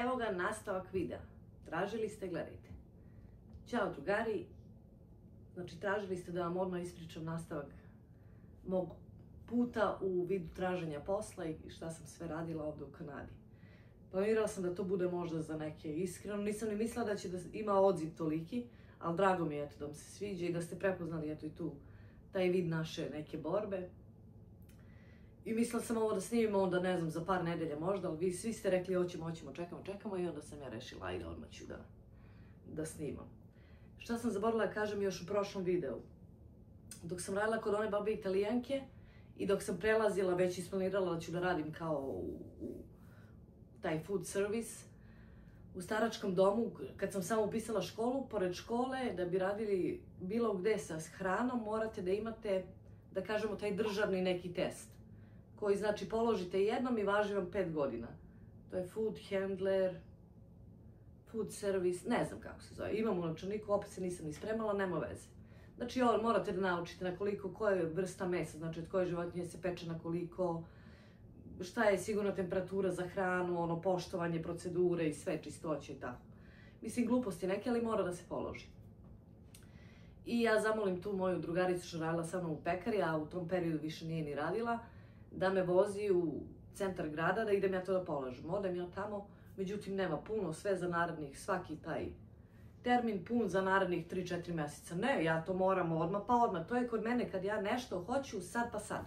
Evo ga nastavak videa. Tražili ste, gledajte. Ćao drugari. Znači, tražili ste da vam odmah ispričam nastavak mog puta u vidu traženja posla i šta sam sve radila ovde u Kanadi. Planirala sam da to bude možda za neke iskreno. Nisam ni mislila da će da ima odziv toliki, ali drago mi je eto, da vam se sviđa i da ste prepoznali eto i tu taj vid naše neke borbe. I mislila sam ovo da snimimo onda, ne znam, za par nedelja možda, ali vi svi ste rekli hoćemo, čekamo i onda sam ja rešila, ajde, odmah ću da snimam. Šta sam zaboravila da kažem još u prošlom videu? Dok sam radila kod one babe Italijanke i dok sam prelazila, već isplanirala da ću da radim kao u taj food service, u staračkom domu, kad sam samo upisala školu, pored škole, da bi radili bilo gde sa hranom, morate da imate, da kažemo, taj državni neki test, koji znači položite jednom i važi vam 5 godina. To je food handler, food service, ne znam kako se zove. Imam u novčaniku, opet se nisam ni spremala, nema veze. Znači, ovo morate da naučite na koliko, koja je vrsta mesa, znači od koje životinje se peče na koliko, šta je sigurna temperatura za hranu, ono, poštovanje procedure i sve čistoće i tako. Mislim, gluposti neke, ali mora da se položi. I ja zamolim tu moju drugaricu što radila sa mnom u pekari, a u tom periodu više nije ni radila, da me vozi u centar grada, da idem ja to da polažem. Odem ja tamo, međutim nema puno, sve za narednih, svaki taj termin pun za narednih 3-4 meseca. Ne, ja to moram odmah pa odmah. To je kod mene kad ja nešto hoću sad pa sad.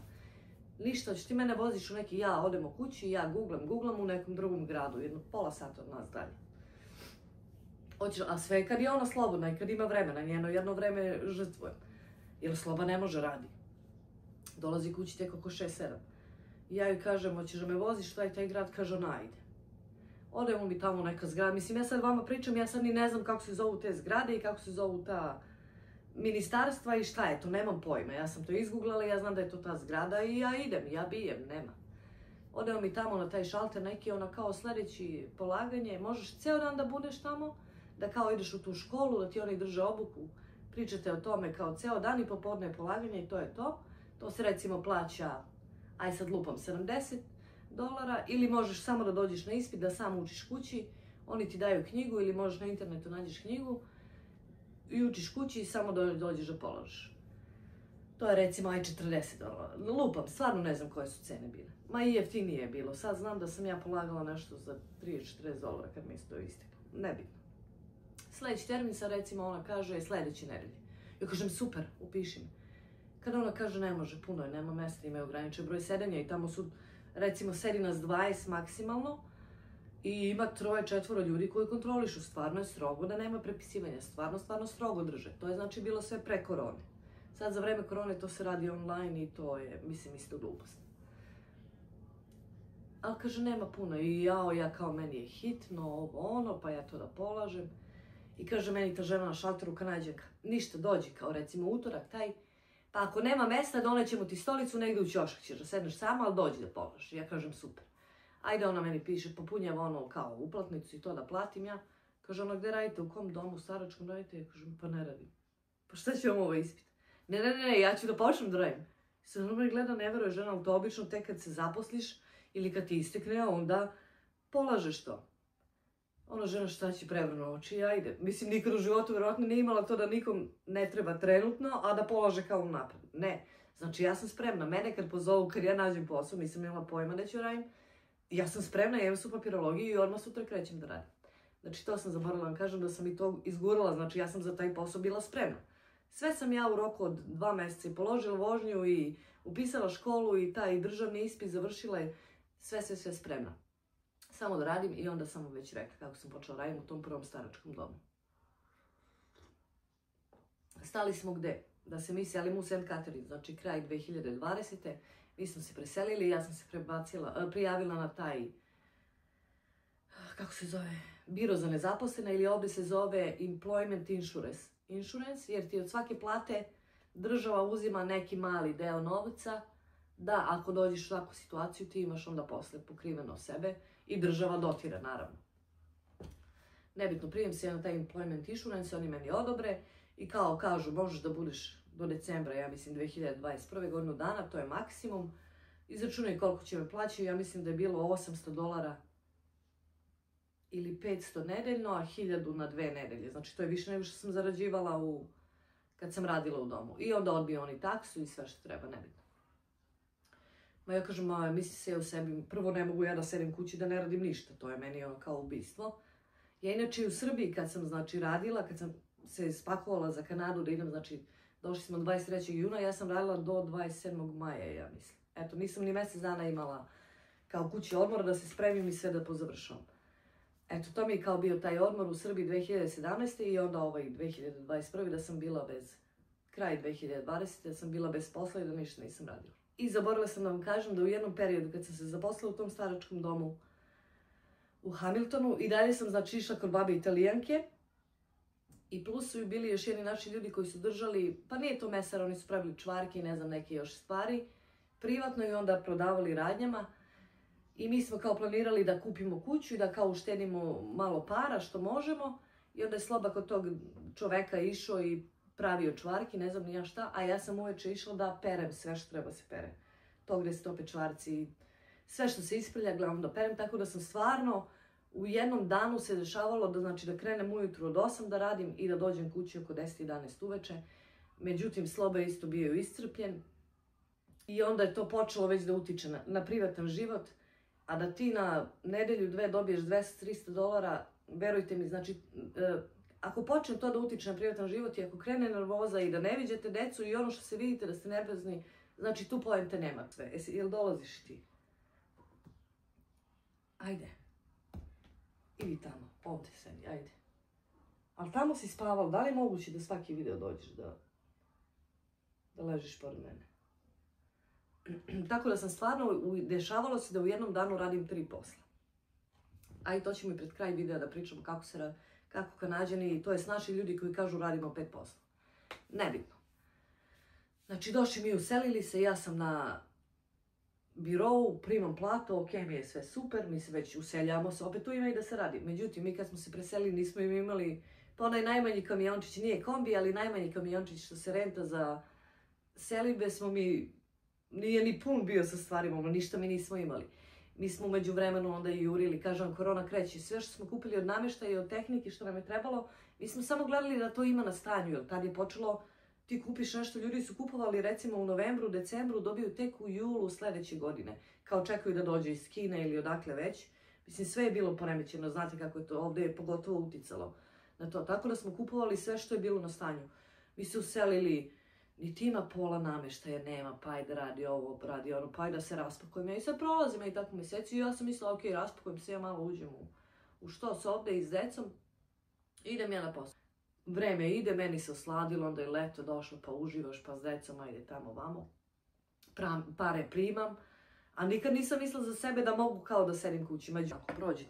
Ništa, ćeš ti mene voziš u neki, ja odem u kući i ja googlam u nekom drugom gradu, jedno pola sata od nas dalje. A sve kad je ona slobodna i kad ima vremena, njeno jedno vreme žrtvujem. Jer sloba ne može radi. Dolazi kući tek oko 6-7. I ja joj kažem, hoćeš da me voziš, šta je taj grad? Kaže ona, ajde. Odemo mi tamo neka zgrada. Mislim, ja sad vama pričam, ja sad ni ne znam kako se zovu te zgrade i kako se zovu ta ministarstva i šta je to, nemam pojma. Ja sam to izgooglala i ja znam da je to ta zgrada i ja idem, ja bijem, nema. Odemo mi tamo na taj šalter, neki ona kao sledeći polaganje, možeš ceo dan da budeš tamo, da kao ideš u tu školu, da ti oni drže obuku, pričate o tome kao ceo dan i popodne je polaganje i to je to. To se recimo plaća, aj sad lupam, $70 ili možeš samo da dođeš na ispit, da sam učiš kući, oni ti daju knjigu ili možeš na internetu nađeš knjigu i učiš kući i samo dođeš da polažeš. To je recimo aj $40. Lupam, stvarno ne znam koje su cene bile. Ma i jeftinije je bilo. Sad znam da sam ja polagala nešto za $30-40 kad mi se to isteklo. Nebitno. Sledeći termin sad recimo ona kaže sledeće nedelje. Ja kažem super, upiši me. Kada ona kaže ne može, puno je, nema mesta, imaju ograničen broj sedenja i tamo su, recimo, sedi nas 20 maksimalno i ima 3-4 ljudi koji kontrolišu. Stvarno je strogo da nema prepisivanja, stvarno strogo drže. To je znači bilo sve pre korone. Sad za vreme korone to se radi online i to je, mislim, isto glupost. Ali kaže nema puno i ja kao meni je hitno, ovo ono, pa ja to da polažem. I kaže meni ta žena na šalteru Kanađanka, ništa, dođi kao recimo utorak taj, pa ako nema mesta, donećemo ti stolicu, negde u ćošak ćeš da sedneš sama, ali dođi da polažeš. Ja kažem super. Ajde, ona meni piše, popunjava ono kao uplatnicu i to da platim ja. Kaže ona, gde radite, u kom domu, staračkom radite? Ja kažem, pa ne radim. Pa šta će vam ovo ispit? Ne, ja ću da počnem da radim. Sad ona me gleda, ne veruje žena, ali to obično tek kad se zaposliš ili kad ti istekne, onda polažeš to. Ona žena šta će prevrnu oči, ajde. Mislim, nikad u životu verovatno nije imala to da nikom ne treba trenutno, a da polaže kao unapred. Ne. Znači, ja sam spremna. Mene kad pozovu, kad ja nađem posao, nisam imala pojma da ću radim, ja sam spremna, jem su papirologiju i odmah sutra krećem da radim. Znači, to sam zaboravila vam kažem da sam i to izgurala, znači ja sam za taj posao bila spremna. Sve sam ja u roku od 2 meseca i položila vožnju i upisala školu i taj državni ispit završila je sve spremna. Samo da radim i onda sam već rekla kako sam počela radim u tom prvom staračkom domu. Stali smo gde? Da se mi selimo u St. Catharines, znači kraj 2020. Mi smo se preselili, ja sam se prijavila na taj, kako se zove, biro za nezaposlene ili ovde se zove Employment Insurance, jer ti od svake plate država uzima neki mali deo novca, da ako dođeš u takvu situaciju ti imaš onda posle pokriveno sebe i država dotira naravno. Nebitno, prijem se na taj Employment Insurance, oni meni odobre i kao kažu možeš da budeš do decembra, ja mislim 2021. godinu dana, to je maksimum. Izračunaj koliko će me plaćaju, ja mislim da je bilo $800 ili 500 nedeljno, a 1000 na 2 nedelje. Znači to je više nego što sam zarađivala kad sam radila u domu. I onda odbiju oni taksu i sve što treba, nebitno. Ma ja kažem, misli se o sebi, prvo ne mogu ja da sedim kući da ne radim ništa, to je meni kao ubistvo. Ja inače u Srbiji kad sam radila, kad sam se spakovala za Kanadu da idem, znači došli smo 23. juna, ja sam radila do 27. maja, ja mislim. Eto, nisam ni mjesec dana imala kao kući odmor da se spremim i sve da pozavršam. Eto, to mi je kao bio taj odmor u Srbiji 2017. i onda 2021. da sam bila kraj 2020. da sam bila bez posla i da ništa nisam radila. I zaboravila sam da vam kažem da u jednom periodu kad sam se zaposlila u tom staračkom domu u Hamiltonu i dalje sam znači išla kod babe Italijanke i plus su bili još jedni naši ljudi koji su držali, pa nije to mesar, oni su pravili čvarke i ne znam neke još stvari, privatno i onda prodavali radnjama i mi smo kao planirali da kupimo kuću i da kao uštedimo malo para što možemo i onda je Sloba kod tog čoveka išao i pravio čvarki, ne znam ni ja šta, a ja sam uveče išla da perem sve što treba se pere. To gde se tope čvarci, sve što se isprlja, gledam da perem, tako da sam stvarno u jednom danu se dešavalo da krenem ujutru od 8 da radim i da dođem kući oko 10-11 uveče. Međutim, Sloba je isto bio iscrpljen i onda je to počelo već da utiče na privatan život, a da ti na nedelju, dve dobiješ $200-300, verujte mi, znači, ako počne to da utiče na privatan život i ako krene nervoza i da ne viđete decu i ono što se vidite da ste nervozni, znači tu poente nema sve. Jel dolaziš ti? Ajde. Idi tamo, ovdje sedi, ajde. Ali tamo si spavala, da li je moguće da svaki video dođeš da ležiš pored mene? Tako da sam stvarno, dešavalo se da u jednom danu radim 3 posla. Ajde, to ćemo i pred kraj videa da pričamo kako Kanađani, to jest naši ljudi koji kažu radimo 5 posla. Nebitno. Znači, došli mi, uselili se, ja sam na birovu, primam platu, ok, mi je sve super, mi se već useljamo se, opet tu ima i da se radi. Međutim, mi kad smo se preselili nismo im imali, pa onaj najmanji kamiončić, nije kombi, ali najmanji kamiončić što se renta za selidbe smo mi, nije ni pun bio sa stvarima, ništa mi nismo imali. Mi smo umeđu vremenu onda i jurili, kažem, korona kreće, sve što smo kupili od namještaja i od tehnike što nam je trebalo, mi smo samo gledali da to ima na stanju, jer tad je počelo, ti kupiš nešto, ljudi su kupovali recimo u novembru, decembru, dobiju tek u julu sljedeće godine, kao čekaju da dođe iz Kine ili odakle već. Mislim, sve je bilo poremećeno, znate kako je to, ovdje je pogotovo uticalo na to, tako da smo kupovali sve što je bilo na stanju. Mi se uselili, niti ima pola namještaja, nema, pa ajde radi ovo, radi ono, pa ajde da se raspakujem. Ja i sad prolazim i tako mjeseci i ja sam mislila, ok, raspakujem se, ja malo uđem u što se ovdje i s decom, idem ja na posao. Vreme ide, meni se osladilo, onda je leto došlo, pa uživaš, pa s decom, ajde tamo vamo. Pare primam, a nikad nisam mislila za sebe da mogu kao da sedim kući. Međutim, ako prođe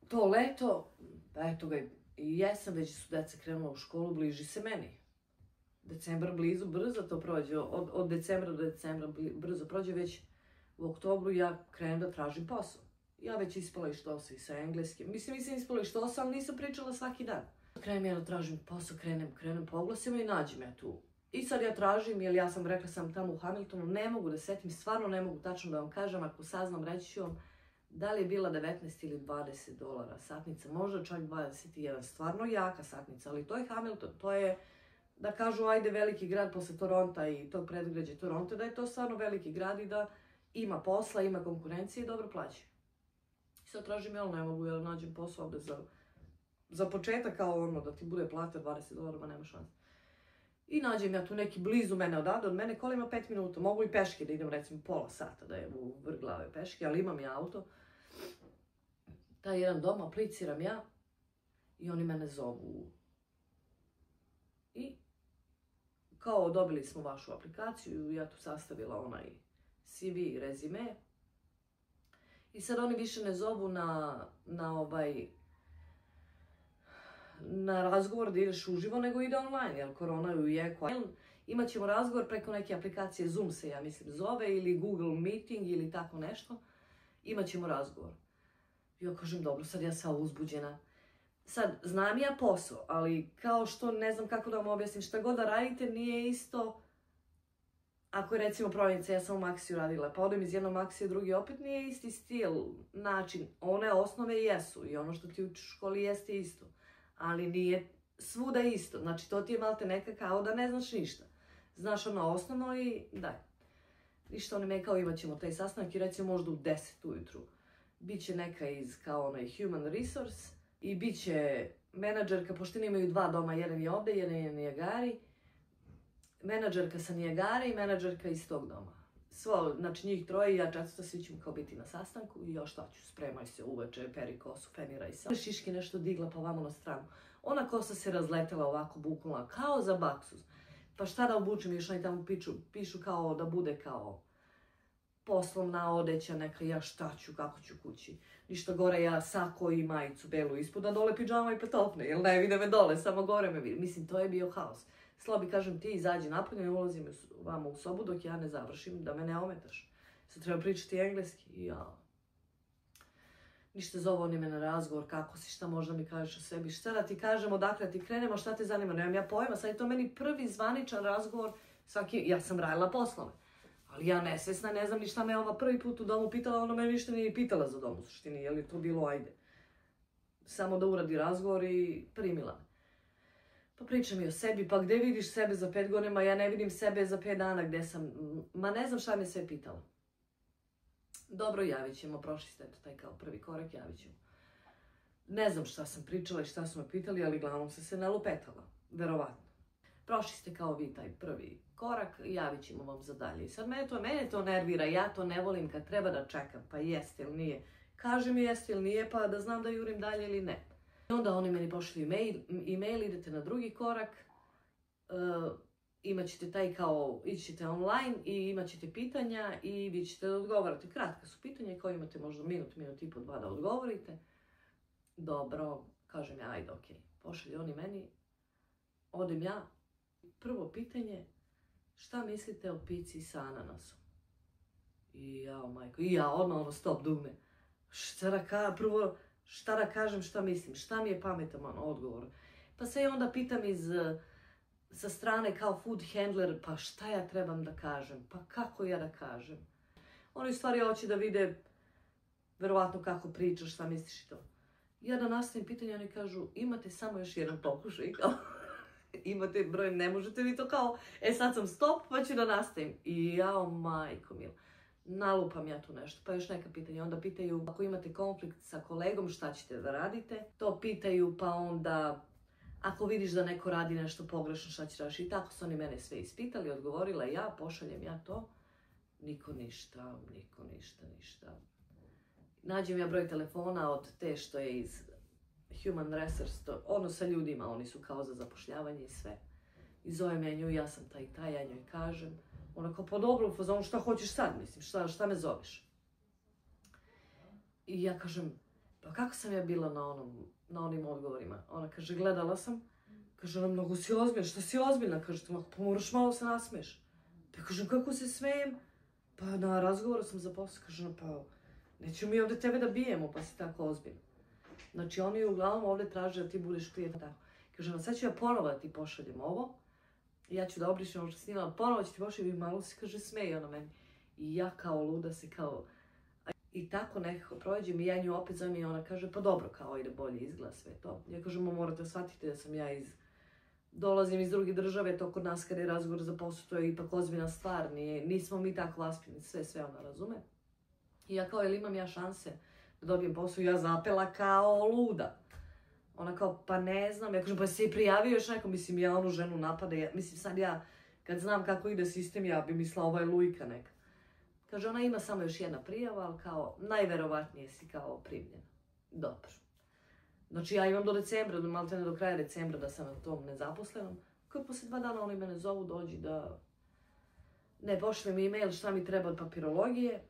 to leto, eto ga, i jesam, već su deca krenula u školu, bliži se meni. Decembar blizu, brzo to prođe, od decembra do decembra brzo prođe, već u oktobru ja krenem da tražim posao. Ja već ispala i štosa i sa engleskim. Mislim, nisam ispala i štosa, ali nisam pričala svaki dan. Krenem ja da tražim posao, krenem po oglasima i nađem ja tu. I sad ja tražim, jer ja sam rekla sam tamo u Hamiltonu, ne mogu da setim, stvarno ne mogu tačno da vam kažem, ako saznam reći ću vam da li je bila 19 ili $20 satnica, možda čak 21, stvarno jaka satnica, ali to je Hamilton, to je, da kažu, ajde, veliki grad posle Toronta i tog predgrađa Toronto, da je to stvarno veliki grad i da ima posla, ima konkurencije i dobro plaće. I sad tražim, jel ne mogu, jel nađem posao ovdje za početak, kao ono, da ti bude plata $20, ma nema šanse. I nađem ja tu neki blizu mene odavde, od mene kola ima 5 minuta, mogu i peške da idem recimo pola sata da je u vrh glave peške, ali imam ja auto. Taj jedan dom, apliciram ja i oni mene zovu. I kao dobili smo vašu aplikaciju, ja tu sastavila onaj CV i rezime. I sad oni više ne zovu na razgovor da ideš uživo, nego ide online, jer korona je u jeku. Imaćemo razgovor preko neke aplikacije, Zoom se, ja mislim, zove, ili Google Meeting, ili tako nešto. Imaćemo razgovor. Ja kažem, dobro, sad ja sam uzbuđena. Sad, znam ja posao, ali kao što ne znam kako da vam objasnim, šta god da radite, nije isto ako je recimo prodavnica, ja sam u Maxiju radila, pa odem iz jednog Maxija, drugi opet nije isti stil, način. One osnove jesu i ono što ti učiš u školi jeste isto, ali nije svuda isto. Znači to ti je malte neka kao da ne znaš ništa. Znaš ono osnovno i daj. Ništa, oni me kao imat ćemo taj sastanak i recimo možda u 10 ujutru. Biće neka iz kao onaj human resource i bit će menadžerka, pošto imaju dva doma, jedan je ovde, jedan je u Nijagari. Menadžerka sa Nijagare i menadžerka iz tog doma. Znači njih troje i ja četvrta, svi ćemo kao biti na sastanku i još šta ću, spremaj se uveče, peri kosu, feniraj se. Šiške nešto digla pa vamo na stranu. Ona kosa se razletela ovako, buknula, kao za baksuz. Pa šta da obučem, još oni tamo pišu kao da bude kao poslovna odeća neka, ja šta ću, kako ću kući. Ništa gore, ja sako i majicu belu ispod, a dole pidžama i petopne, jer ne vide me dole, samo gore me vidi. Mislim, to je bio haos. Slobi kažem, ti izađi napolje, ne ulazim vama u sobu dok ja ne završim, da me ne ometaš. Sad treba pričati engleski, ja. Ništa zove oni me na razgovor, kako si, šta možda mi kažeš o sebi, šta da ti kažem, odakle ti krenemo, šta te zanima, nemam ja pojma, sad je to meni prvi zvaničan razgovor, ja sam radila poslove, ali ja nesvesna, ne znam ni šta me ova prvi put u domu pitala, ona me ništa nije pitala za dom u suštini, je li to bilo ajde. Samo da uradi razgovor i primila me. Pa priča mi o sebi, pa gde vidiš sebe za 5 godina, ja ne vidim sebe za 5 dana gde sam, ma ne znam šta me sve pitala. Dobro, javit ćemo, prošli ste to taj kao prvi korak, javit ćemo. Ne znam šta sam pričala i šta su me pitali, ali glavnom sam se nalupetala, verovatno. Prošli ste kao vi taj prvi korak, javit ćemo vam za dalje. I sad mene to nervira, ja to ne volim kad treba da čekam, pa jeste ili nije. Kaži mi jeste ili nije, pa da znam da jurim dalje ili ne. I onda oni meni pošli e-mail, idete na drugi korak, imat ćete taj kao, ići ćete online i imat ćete pitanja i vi ćete da odgovarate. Kratka su pitanja koje imate možda minut i po dva da odgovorite. Dobro, kažem ja, ajde, okej. Pošalju oni meni, odem ja. Prvo pitanje, šta mislite o pici sa ananasom? I ja, majko, i ja odmah ono stop dugme. Prvo, šta da kažem, šta mislim, šta mi je pametan odgovor. Pa se i onda pitam sa strane kao food handler, pa šta ja trebam da kažem, pa kako ja da kažem. Oni u stvari hoće da vide, verovatno kako pričaš, šta misliš i to. Ja da nastavim pitanje, oni kažu, imate samo još jedan pokušaj, kao, imate broj, ne možete vi to kao, sad sam stop, pa ću da nastavim. I jao, majko mila. Nalupam ja tu nešto, pa još neka pitanja. Onda pitaju ako imate konflikt sa kolegom šta ćete da radite. To pitaju pa onda ako vidiš da neko radi nešto pogrešno šta ćeš raditi. I tako su oni mene sve ispitali, odgovorila ja, pošaljem ja to. Niko ništa. Nađem ja broj telefona od te što je iz Human Resource, ono sa ljudima, oni su kao za zapošljavanje i sve. I zovem ja nju, ja sam taj, ja njoj kažem. Ona kao, pa dobro, u fazonu, šta hoćeš sad, mislim, šta me zoveš? I ja kažem, pa kako sam ja bila na onim odgovorima? Ona kaže, gledala sam, kaže, ona, mnogo si ozbiljna, šta si ozbiljna? Kaže, pa moraš malo se nasmeješ. Pa kažem, kako se smejem? Pa na razgovoru sam za posao, kaže, pa neću mi ovdje tebe da bijemo, pa si tako ozbiljna. Znači, oni uglavnom ovdje traže da ti budeš prijatelj. Kaže, sad ću ja ponovo da ti pošaljem ovo. Ja ću da obrišem ovo što snimala, ponovo ću ti pošaljem i malo se, kaže, smeje ona meni. I ja kao luda se kao... I tako nekako prođem i ja nju opet zovem i ona kaže, pa dobro, kao ide bolje izgleda sve to. Ja kažem, morate shvatiti da sam ja dolazim iz druge države, to kod nas kada je razgovor za posao, to je ipak ozbiljna stvar, nismo mi tako vaspitni, sve ona razume. I ja kao, jel imam ja šanse da dobijem posao, ja zapela kao luda. Ona kao, pa ne znam, ja kažem, pa si prijavio još neko, mislim, ja onu ženu napada, mislim, sad ja, kad znam kako ide sistem, ja bi mislila, ova je lujka neka. Kaže, ona ima samo još jedna prijava, ali kao, najverovatnije si kao primljena. Dobro. Znači, ja imam do decembra, maltene do kraja decembra da sam na tom nezaposlenom. Kao posle 2 dana oni mene zovu, dođi da... Ne, pošle mi e-mail šta mi treba od papirologije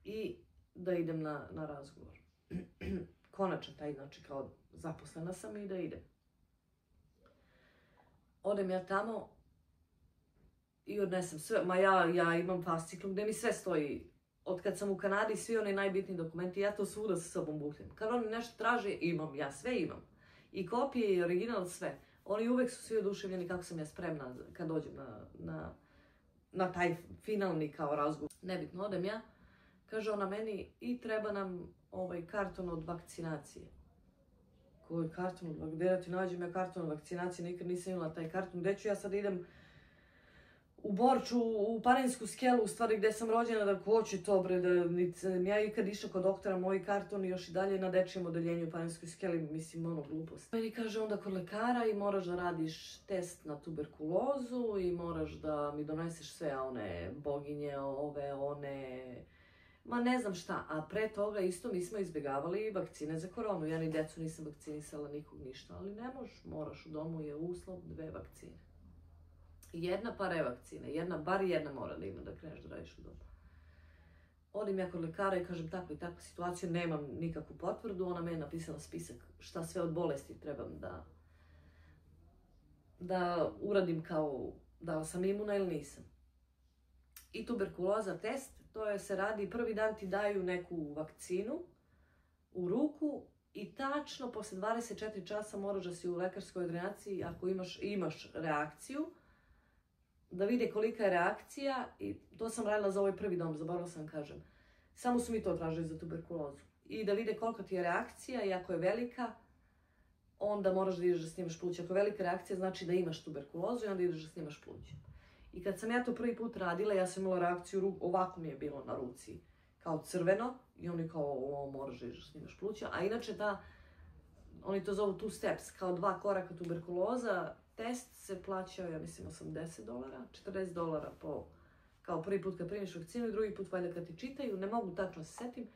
i da idem na razgovor. Konačno taj, znači, kao zaposlena sam i da idem. Odem ja tamo i odnesem sve, ma ja imam fasciklu gdje mi sve stoji. Od kad sam u Kanadi, svi oni najbitniji dokumenti, ja to svuda sa sobom buhnem. Kad oni nešto traže, imam, ja sve imam. I kopije i original, sve. Oni uvek su svi oduševljeni kako sam ja spremna kad dođem na taj finalni kao razgovor. Nebitno, odem ja, kaže ona meni i treba nam karton od vakcinacije. Koji karton od vakcinacije? Gdje da ti nađem ja karton od vakcinacije? Nikad nisam imala taj karton. Gdje ću ja sad idem u Borču, u Parinsku skelu, u stvari gdje sam rođena, da hoću to bre, da ja ikad išla kod doktora, moj karton i još i dalje na dečijem odeljenju u Parinskoj skeli, mislim, ono, glupost. Meni kaže onda kod lekara i moraš da radiš test na tuberkulozu i moraš da mi doneseš sve one boginje, one, ma ne znam šta, a pre toga isto mi smo izbjegavali vakcine za koronu. Ja ni decu nisam vakcinisala, nikog ništa, ali ne možeš, moraš, u domu je uslov 2 vakcine. Jedna pa revakcina, bar jedna mora da ima da kreneš da radiš u domu. Odim ja kod lekara i kažem takva i takva situacija, nemam nikakvu potvrdu, ona me je napisala spisak šta sve od bolesti trebam da uradim kao da li sam imuna ili nisam. I tuberkuloza test, to se radi, prvi dan ti daju neku vakcinu u ruku i tačno posle 24 časa moraš da si u lekarskoj ordinaciji ako imaš reakciju, da vide kolika je reakcija i to sam radila za ovaj prvi dom, zaboravila sam kažem. Samo su mi to tražili za tuberkulozu. I da vide kolika ti je reakcija i ako je velika, onda moraš da ideš da snimaš pluća. Ako je velika reakcija znači da imaš tuberkulozu i onda ideš da snimaš pluća. I kad sam ja to prvi put radila, ja sam imala reakciju, ovako mi je bilo na ruci, kao crveno i oni kao moraš da ideš da snimaš pluća. A inače oni to zovu 2 steps, kao 2 koraka tuberkuloza. Test se plaćao, ja mislim, $80, $40 kao prvi put kad primiš vakcinu i drugi put valjda kad ti čitaju, ne mogu tačno se setim.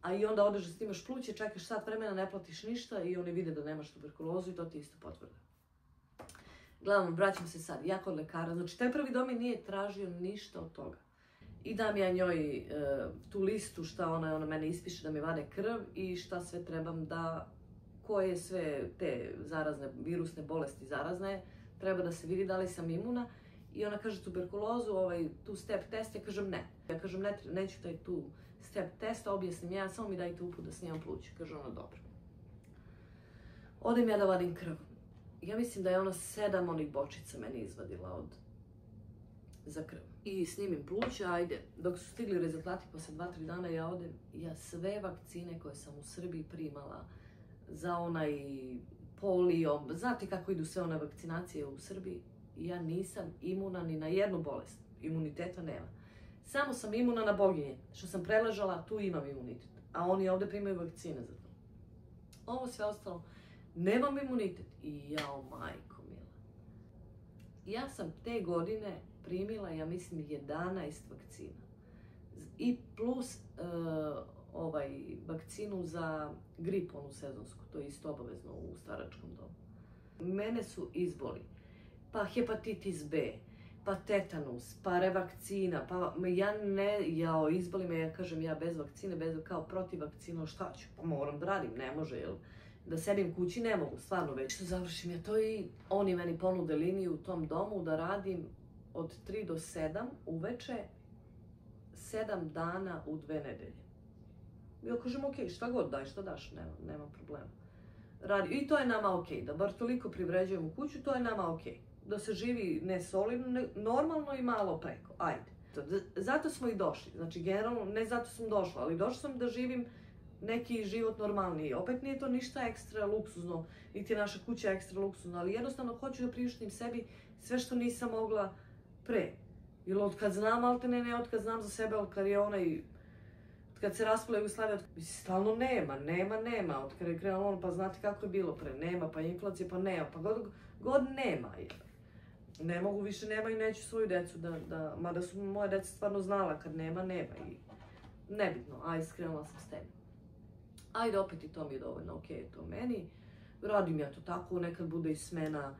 A i onda odeš da snimaš pluće, čekaš sat vremena, ne platiš ništa i oni vide da nemaš tuberkulozu i to ti isto potvrda. Gledam, vraćam se sad, ja kod lekara, znači taj prvi dom mi nije tražio ništa od toga. I dam ja njoj tu listu šta ona mene ispiše da mi vade krv i šta sve trebam koje sve te zarazne, virusne bolesti zarazne, treba da se vidi da li sam imuna. I ona kaže tuberkulozu, tu step test, ja kažem ne. Ja kažem neću taj tu step test, objasnim ja, samo mi dajte uput da snimam pluće. Kaže ona dobro. Odem ja da vadim krv. Ja mislim da je ona 7 onih bočica meni izvadila za krv. I snimim pluća, ajde, dok su stigli rezultati posle 2-3 dana ja odem, ja sve vakcine koje sam u Srbiji primala, za onaj polio, znate kako idu sve one vakcinacije u Srbiji, ja nisam imuna ni na jednu bolest, imuniteta nema. Samo sam imuna na boginje, što sam preležala, tu imam imunitet, a oni ovdje primaju vakcine za to. Ovo sve ostalo, nemam imunitet i jao majko mila. Ja sam te godine primila, ja mislim, 11 vakcina i plus vakcinu za grip, onu sezonsku, to je isto obavezno u staračkom domu. Mene su izboli, pa hepatitis B, pa tetanus, pa revakcina, pa izboli me, ja kažem ja bez vakcine, kao protiv vakcina, šta ću? Pa moram da radim, ne može, jel? Da sedim kući ne mogu, stvarno već. Što završim ja to i oni meni ponude liniju u tom domu da radim od 3 do 7 uveče, 7 dana u 2 nedelje. Ja kažem, ok, šta god daj, šta daš, nema problema. I to je nama ok, da bar toliko privređujemo kuću, to je nama ok. Da se živi ne solidno, normalno i malo preko, ajde. Zato smo i došli, znači generalno, ne zato sam došla, ali došla sam da živim neki život normalniji. Opet nije to ništa ekstra luksuzno, niti je naša kuća ekstra luksuzna, ali jednostavno hoću da priuštim sebi sve što nisam mogla pre. Jer od kad znam, od kad znam za sebe, od kad je kad se raspala Jugoslavija, stalno nema, od kada je krenulo ono, pa znate kako je bilo pre, nema, pa inflacija, pa nema, pa god nema. Ne mogu više, nema i neću svoju decu, mada su moje deca stvarno znala kad nema i nebitno, ajde, skrenula sam s tebe. Ajde, opet i to mi je dovoljno, ok, to meni, radim ja to tako, nekad bude i smena,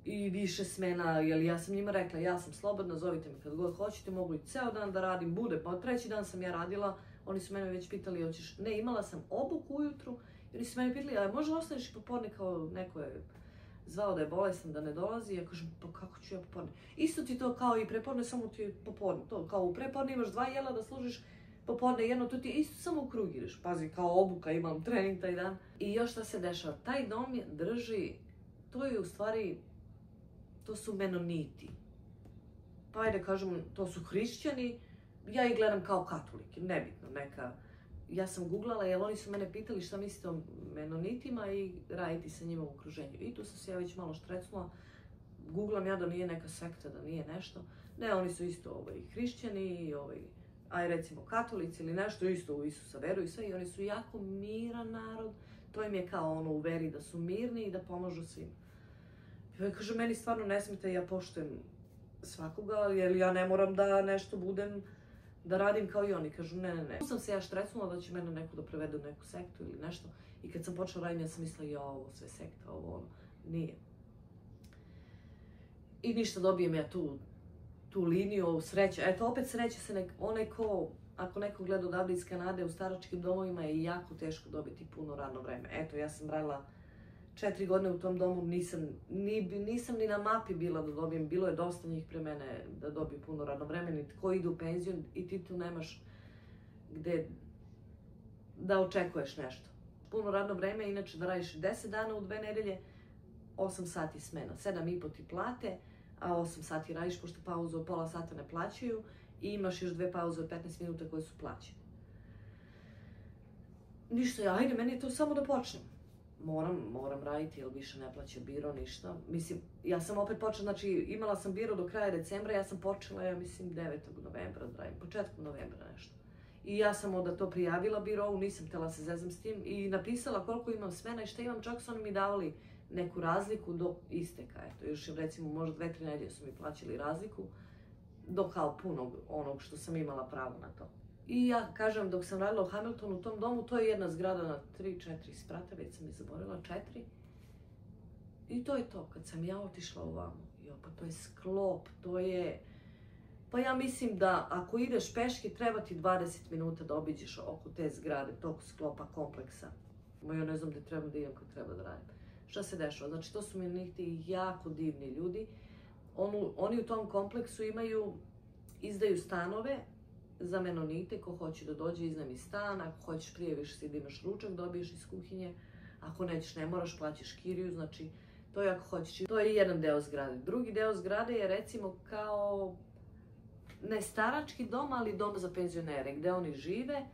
i više smena, jer ja sam njima rekla, ja sam slobodna, zovite me kad god hoćete, mogu i ceo dan da radim, bude, pa 3. dan sam ja radila, oni su mene već pitali, hoćeš, ne, imala sam obuku ujutru, i oni su mene pitali, a može ostaneš i popodne kao neko je zvao da je bolestan, da ne dolazi, ja kažem, pa kako ću ja popodne? Isto ti to kao i prepodne, samo ti je popodne, to kao u prepodne imaš 2 jela da služiš, popodne jedno, to ti isto samo u krug ideš, pazi, kao obuka, imam trening taj dan. I još šta se dešava, taj dom drži, to je u stvari, to su menoniti. pa ajde kažem, to su hrišćani, ja ih gledam kao katolike, nebitno, neka. Ja sam googlala, jer oni su mene pitali šta mislite o menonitima i raditi sa njima u okruženju. I tu sam se ja već malo štrecnula. Googlam ja da nije neka sekta, da nije nešto. Ne, oni su isto hrišćani, aj recimo katolici ili nešto, isto u Isusa veruju i sve. I oni su jako miran narod. To im je kao u veri da su mirni i da pomažu svima. I kaže, meni stvarno ne smijete, ja poštujem svakoga, jer ja ne moram da nešto budem, da radim kao i oni. Kažu, ne. Tu sam se ja štrecnula da će mene neko da prevede u neku sektu ili nešto. I kad sam počela radim, ja sam mislila, ja, ovo sve sekta, ovo nije. I ništa, dobijem ja tu liniju, sreće. Eto, opet sreće se onaj ko, ako neko gleda odavde iz Kanade, u staračkim domovima je jako teško dobiti puno radno vreme. Eto, ja sam radila 4 godine u tom domu, nisam ni na mapi bila da dobijem, bilo je dosta njih pre mene da dobiju puno radno vreme, i tko ide u penziju i ti tu nemaš gde da očekuješ nešto. Puno radno vreme, inače da radiš 10 dana u 2 nedelje, 8 sati smena, 7,5 ti plate, a 8 sati radiš, pošto pauzu od pola sata ne plaćaju i imaš još 2 pauze od 15 minuta koje su plaćene. Ništa, ajde, meni je to samo da počnem. Moram raditi, jer više ne plaća biro, ništa. Mislim, ja sam opet počela, znači imala sam biro do kraja decembra, ja sam počela, ja mislim, 9. novembra da radim, početkom novembra nešto. I ja sam onda to prijavila birovu, nisam htjela se zezam s tim i napisala koliko imam smena i šta imam, čak su oni mi davali neku razliku do isteka. Eto, još recimo možda 2-3 nedelje su mi plaćali razliku do kao punog onog što sam imala pravo na to. I ja kažem, dok sam radila u Hamiltonu u tom domu, to je jedna zgrada na 3-4 sprata, već sam je zaboravila, 4. I to je to, kad sam ja otišla ovamo, pa to je sklop, to je... Pa ja mislim da ako ideš peške, treba ti 20 minuta da obiđeš oko te zgrade, tog sklopa kompleksa. Ja ne znam gde trebam da idem kad treba da radim. Šta se dešava? Znači, to su mi jako divni ljudi. Oni u tom kompleksu izdaju stanove za menonite, ko hoće da dođe, iznajmi stan, ako hoćeš prijaviš se da imaš ručak, dobiješ iz kuhinje, ako nećeš ne moraš, plaćaš kiriju, znači to je ako hoćeš. To je jedan deo zgrade. Drugi deo zgrade je recimo kao, ne starački dom, ali dom za penzionere, gde oni žive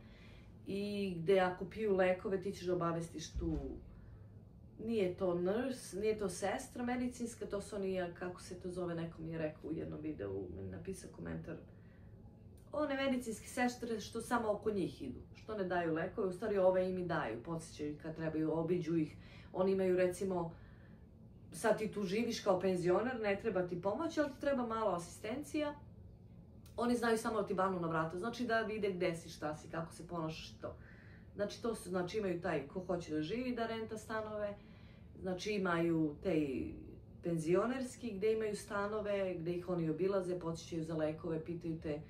i gde ako piju lekove ti ćeš da obavestiš tu, nije to nurse, nije to sestra medicinska, to su oni, kako se to zove, neko mi je rekao u jednom videu, mi napisao komentar, one medicinske sestre što samo oko njih idu, što ne daju lekove, u stvari ove im i daju, podsjećaju kad trebaju, obiđu ih, oni imaju recimo, sad ti tu živiš kao penzioner, ne treba ti pomoć, ali ti treba malo asistencija, oni znaju samo da ti banu na vrata, znači da vide gde si, šta si, kako se ponašaš i to. Znači to su, znači imaju taj ko hoće da živi da renta stanove, znači imaju te penzionerski gde imaju stanove, gde ih oni obilaze, podsjećaju za lekove, pitaju te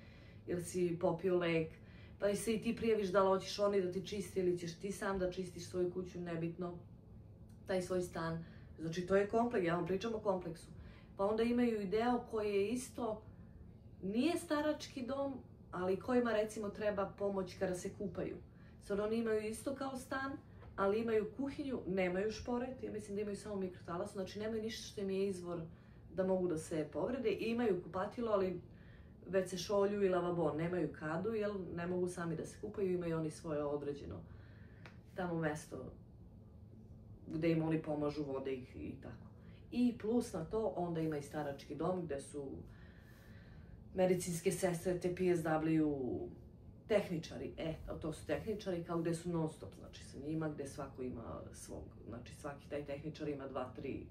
jel si popio lek, pa se i ti prijaviš da li hoćeš oni da ti čiste ili ćeš ti sam da čistiš svoju kuću, nebitno, taj svoj stan. Znači to je kompleks, ja vam pričam o kompleksu. Pa onda imaju i deo koji je isto, nije starački dom, ali kojima recimo treba pomoć kada se kupaju. Sad oni imaju isto kao stan, ali imaju kuhinju, nemaju šporet, ja mislim da imaju samo mikrotalasu, znači nemaju ništa što im je izvor da mogu da se povrede. I imaju kupatilo, ali već se šolju i lavabo, nemaju kadu, jer ne mogu sami da se kupaju, imaju oni svoje određeno tamo mesto gde im oni pomažu, vode ih i tako. I plus na to, onda ima i starački dom gde su medicinske sestre, te PSW, tehničari, to su tehničari kao gde su non stop, znači sa njima, gde svako ima svog, znači svaki taj tehničar ima 2-3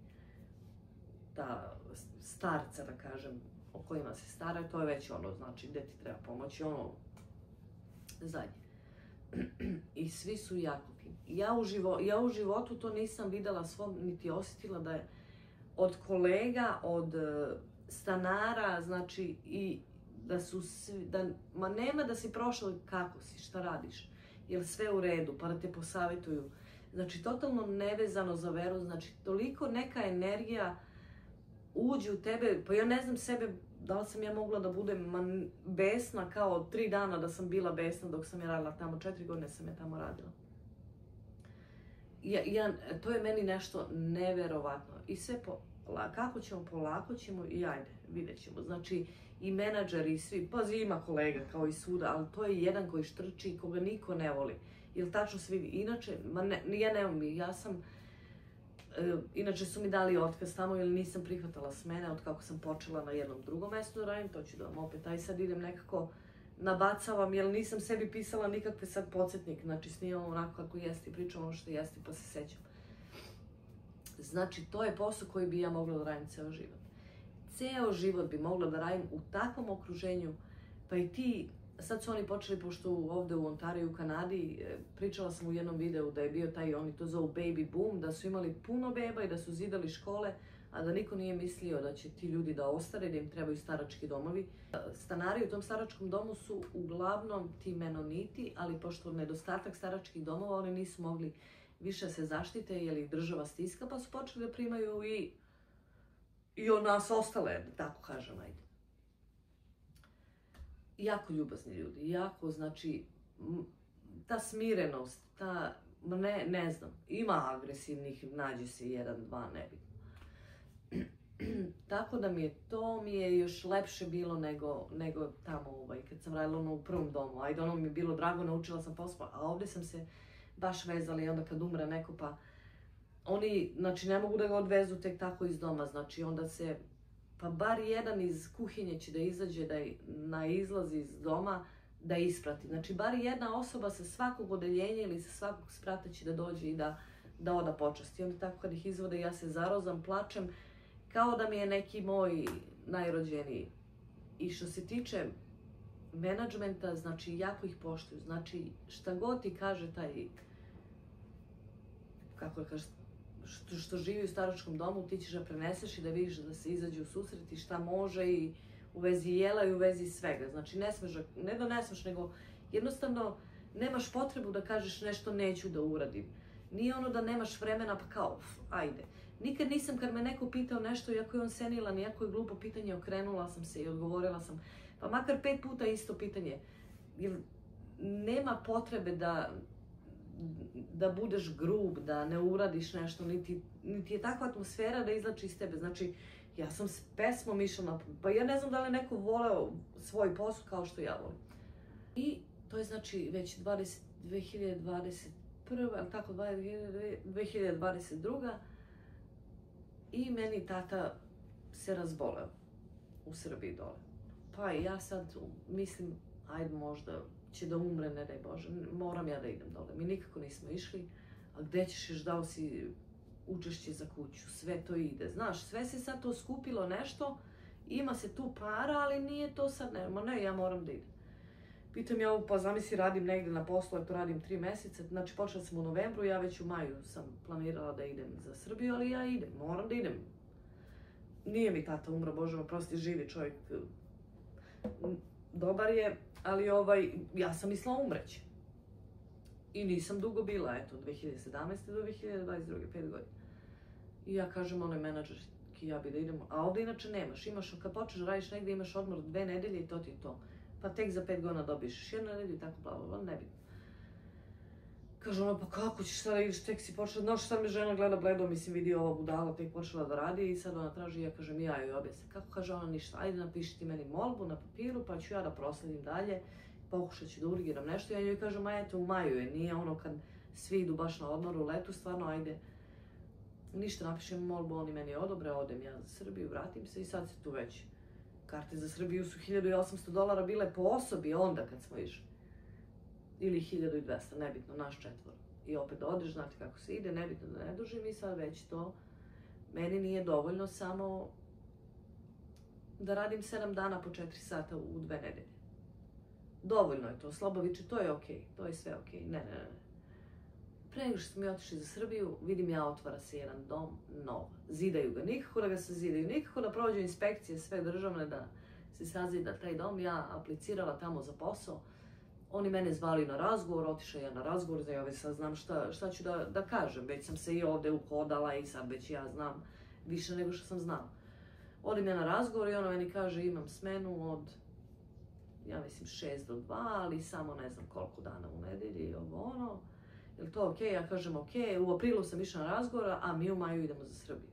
ta starca, da kažem, o kojima se stara, to je već ono, znači gde ti treba pomoći, ono zadnje. I svi su jako fini. Ja u životu to nisam videla svom, niti osjetila da je od kolega, od stanara, znači i da su svi, ma nema da si prošla kako si, šta radiš, jer sve u redu, pa da te posavjetuju. Znači, totalno nevezano za veru, znači, toliko neka energija uđe u tebe, pa ja ne znam sebe, da li sam ja mogla da budem besna, kao 3 dana da sam bila besna dok sam ja radila tamo, 4 godine sam ja tamo radila. To je meni nešto neverovatno. I sve kako ćemo, polako ćemo i ajde, vidjet ćemo. Znači, i menadžeri i svi, pazi, ima kolega kao i svuda, ali to je jedan koji štrči i koga niko ne voli. Jer tačno svi, inače, ja nemam, inače su mi dali otkaz tamo jer nisam prihvatala smene od kako sam počela na jednom drugom mjestu da radim, to ću da vam opet, aj sad idem nekako nabacavam, jer nisam sebi pisala nikakve sad podsjetnik, znači snimam onako kako jeste i pričam ono što jeste pa se sećam. Znači, to je posao koji bi ja mogla da radim ceo život. Ceo život bi mogla da radim u takvom okruženju, pa i ti, sad su oni počeli, pošto ovde u Ontariju u Kanadi, pričala sam u jednom videu da je bio taj, oni to zovu baby boom, da su imali puno beba i da su zidali škole, a da niko nije mislio da će ti ljudi da ostare, da im trebaju starački domovi. Stanari u tom staračkom domu su uglavnom ti menoniti, ali pošto nedostatak staračkih domova, oni nisu mogli više se zaštite jer ih država stiska, pa su počeli da primaju i od nas ostale, da tako kažem, ajde. Jako ljubazni ljudi, jako, znači, ta smirenost, ta, ne znam, ima agresivnih, nađe se jedan, dva, nebitno. Tako da mi je još lepše bilo nego tamo, kad sam radila ono u prvom domu. Ajde, ono mi je bilo drago, naučila sam posao, a ovdje sam se baš vezala i onda kad umre neko, pa oni, znači, ne mogu da ga odvezu tek tako iz doma, znači, onda se, pa bar jedan iz kuhinje će da izađe, da na izlaz iz doma, da isprati. Znači, bar jedna osoba sa svakog odeljenja ili sa svakog sprata će da dođe i da oda počasti. Onda tako kad ih izvode, ja se zarozam, plačem, kao da mi je neki moj najrođeniji. I što se tiče menadžmenta, znači, jako ih poštuju. Znači, šta god ti kaže taj, kako da kažeš, što živi u staračkom domu, ti ćeš da preneseš i da vidiš da se izađe u susret i šta može i u vezi jela i u vezi svega. Znači, ne da ne smeš, nego jednostavno nemaš potrebu da kažeš nešto neću da uradim. Nije ono da nemaš vremena pa kao, ajde. Nikad nisam, kad me neko pitao nešto, iako je on senilan, iako je glupo pitanje, okrenula sam se i odgovorila sam, pa makar 5 puta isto pitanje. Jer nema potrebe da budeš grub, da ne uradiš nešto, niti je takva atmosfera da izlači iz tebe. Znači, ja sam s pesmom išla pa ja ne znam da li neko voleo svoj posao kao što ja volim. I to je znači već 2021. ali tako 2022. I meni tata se razboleo u Srbiji dole. Pa i ja sad mislim, ajde možda će da umre, ne daj Bože, moram ja da idem dole. Mi nikako nismo išli, a gde ćeš još dao si učešće za kuću, sve to ide. Znaš, sve se sad to skupilo nešto, ima se tu para, ali nije to sad, ne, ja moram da idem. Pitam ja ovo, pa zamisli radim negdje na poslu, to radim 3 mjeseca, znači počela sam u novembru, ja već u maju sam planirala da idem za Srbiju, ali ja idem, moram da idem. Nije mi tata umro, Bože me prosti, živi čovjek, dobar je, ali ja sam mislila umreći. I nisam dugo bila, eto, od 2017. do 2022. 5 godina. I ja kažem onoj menadžerki, ja bi da idemo, a ovdje inače nemaš, kad počneš radiš negdje imaš odmor 2 nedelje i to ti je to. Pa tek za 5 godina dobiješ 1 nedelju i tako bla, ne bitno. Kaže ono, pa kako ćeš sada ideš, tek si počela, znaš sad me žena gleda bledo, mislim vidi ova budala, tek počela da radi i sad ona traži, ja kažem ja joj objasnim. Kako kaže ona, ništa, ajde napiši ti meni molbu na papiru pa ću ja da prosledim dalje, pokušat ću da urigiram nešto. Ja njoj kažem, a eto u maju je, nije ono kad svi idu baš na odmor u letu, stvarno ajde. Ništa, napišem molbu, oni meni odobre, odem ja za Srbiju, vratim se i sad se tu već. Karte za Srbiju su $1.800 bile po osobi onda kad smo išli. Ili 1.200, nebitno, naš 4. I opet odeš, znate kako se ide, nebitno da ne dužim i sad već to. Meni nije dovoljno samo da radim 7 dana po 4 sata u 2 nedelje. Dovoljno je to, Sloboviće, to je okej, to je sve okej, ne. Pre nego što smo mi otišli za Srbiju, vidim ja otvara se jedan dom nov. Zidaju ga, nikako da ga se zidaju, nikako da prođu inspekcije sve državne da se sazida taj dom. Ja aplicirala tamo za posao. Oni mene zvali na razgovor, otišla ja na razgovor, ja sad znam šta ću da kažem. Već sam se i ovde uhodala i sad već ja znam više nego što sam znala. Odim ja na razgovor i ona meni kaže imam smenu od, ja mislim 6 do 2, ali samo ne znam koliko dana u nedelji i ono. Je li to okej? Ja kažem okej, u aprilu sam išla na razgovor, a mi u maju idemo za Srbiju.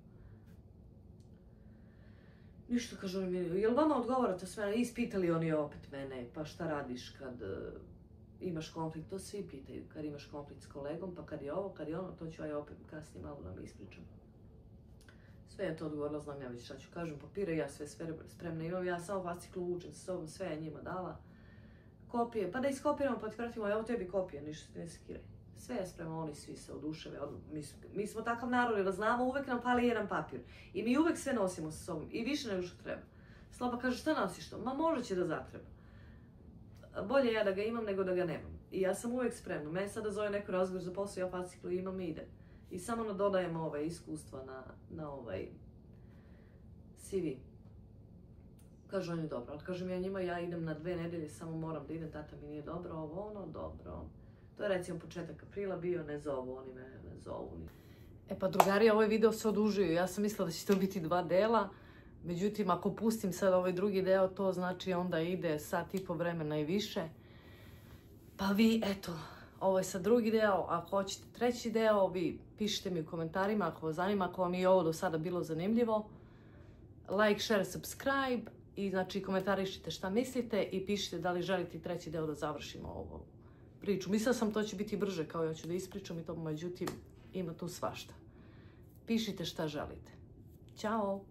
Ništa, kažu oni meni, jel vama odgovara to sve? Ispitali oni opet mene, pa šta radiš kad imaš konflikt? To svi pitaju, kad imaš konflikt s kolegom, pa kad je ovo, kad je ono, to ću ja opet kasnije malo da mi ispričam. Sve je to odgovorila, znam ja već šta ću kažem, papire, ja sve spremne imam, ja samo fasciklu vučem sa sobom, sve je njima dala. Kopije, pa da iskopiramo, pa ti vratimo, evo tebi kopije, ništa se ne skiraj. Sve je spremno, oni svi se oduševe, mi smo takav narod da znamo, uvek nam fali jedan papir. I mi uvek sve nosimo sa sobom, i više nego što treba. Slaba kaže, šta nosiš to? Ma možda će da zatreba. Bolje ja da ga imam nego da ga nemam. I ja sam uvek spremna. Mene sada zove neko razgovor za posao, ja fasciklu imam i idem. I samo nadodajem iskustva na CV. Kažu oni dobro, ali kažem ja njima, ja idem na 2 nedelje, samo moram da idem, tata mi nije dobro, ovo ono, dobro. To je recimo početak aprila bio, ne zovu, oni me ne zovu. E pa drugari, ovaj video se odužio, ja sam mislila da će to biti 2 dela, međutim ako pustim sad ovaj drugi deo, to znači onda ide sat i po vremena i više. Pa vi, eto, ovo je sad drugi deo, ako hoćete treći deo, vi pišite mi u komentarima ako vas zanima, ako vam je ovo do sada bilo zanimljivo. Like, share, subscribe i znači komentarišite šta mislite i pišite da li želite treći deo da završimo ovu priču. Mislila sam to će biti brže kao ja ću da ispričam i to, međutim ima tu svašta. Pišite šta želite. Ćao!